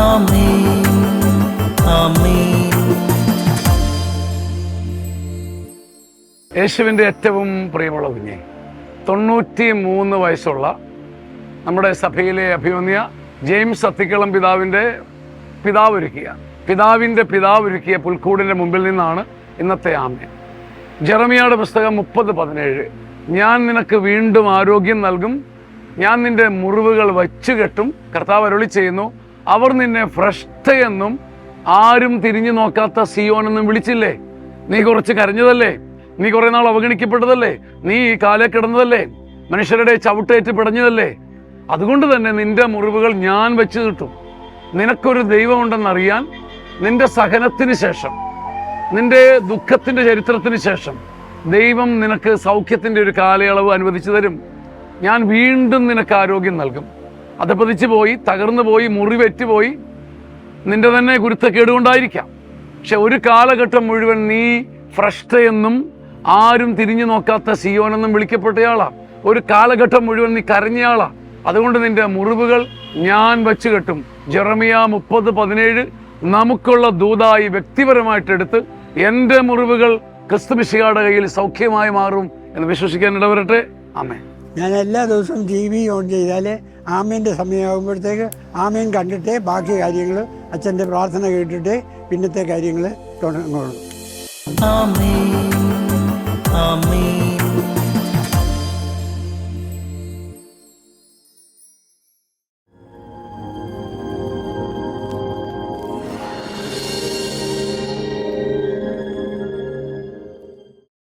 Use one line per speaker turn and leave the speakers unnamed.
ആമേൻ ആമേൻ.
യേശുവിൻ്റെ ഏറ്റവും പ്രിയമുള്ള കുഞ്ഞെ, 93 വയസ്സുള്ള നമ്മുടെ സഭയിലെ അഭിമന്യ ജെയിംസ് അത്തിക്കളം പിതാവിൻ്റെ പിതാവൊരുക്കിയ പുൽക്കൂടിൻ്റെ മുമ്പിൽ നിന്നാണ് ഇന്നത്തെ ആമേൻ. ജെറമിയായുടെ പുസ്തകം 30:17. ഞാൻ നിനക്ക് വീണ്ടും ആരോഗ്യം നൽകും, ഞാൻ നിന്റെ മുറിവുകൾ വച്ചു കെട്ടും. കർത്താവ് അരുളി ചെയ്യുന്നു, അവർ നിന്നെ ഭ്രഷ്ടയെന്നും ആരും തിരിഞ്ഞു നോക്കാത്ത സിയോനെന്നും വിളിച്ചില്ലേ? നീ കുറച്ച് കരഞ്ഞതല്ലേ? നീ കുറെ നാൾ അവഗണിക്കപ്പെട്ടതല്ലേ? നീ ഈ കാലേ കിടന്നതല്ലേ? മനുഷ്യരുടെ ചവിട്ടേറ്റ് പിടഞ്ഞതല്ലേ? അതുകൊണ്ട് തന്നെ നിന്റെ മുറിവുകൾ ഞാൻ വെച്ച് കിട്ടും. നിനക്കൊരു ദൈവമുണ്ടെന്നറിയാൻ നിന്റെ സഹനത്തിന് ശേഷം, നിന്റെ ദുഃഖത്തിൻ്റെ ചരിത്രത്തിന് ശേഷം ദൈവം നിനക്ക് സൗഖ്യത്തിൻ്റെ ഒരു കാലയളവ് അനുവദിച്ചു തരും. ഞാൻ വീണ്ടും നിനക്ക് ആരോഗ്യം നൽകും. അതപ്പതിച്ചു പോയി, തകർന്നു പോയി, മുറിവെറ്റുപോയി, നിന്റെ തന്നെ ഗുരുത്തക്കേടുകൊണ്ടായിരിക്കാം. പക്ഷെ ഒരു കാലഘട്ടം മുഴുവൻ നീ ഭ്രഷ്ടയെന്നും ആരും തിരിഞ്ഞു നോക്കാത്ത സിയോനെന്നും വിളിക്കപ്പെട്ടയാളാ. ഒരു കാലഘട്ടം മുഴുവൻ നീ കരഞ്ഞയാളാ. അതുകൊണ്ട് നിന്റെ മുറിവുകൾ ഞാൻ വച്ചു കെട്ടും. ജെറമിയ 30:17 നമുക്കുള്ള ദൂതായി വ്യക്തിപരമായിട്ടെടുത്ത് എൻ്റെ മുറിവുകൾ ക്രിസ്തുമിശിഹായുടെ കയ്യിൽ സൗഖ്യമായി മാറും എന്ന് വിശ്വസിക്കാൻ ഇടവരട്ടെ. ആമേൻ.
ഞാൻ എല്ലാ ദിവസവും TV ഓൺ ചെയ്താൽ ആമേൻ്റെ സമയമാകുമ്പോഴത്തേക്ക് ആമേൻ കണ്ടിട്ടേ ബാക്കി കാര്യങ്ങൾ, അച്ഛൻ്റെ പ്രാർത്ഥന കേട്ടിട്ടേ പിന്നത്തെ കാര്യങ്ങൾ തുടങ്ങുള്ളൂ.
ആമേൻ.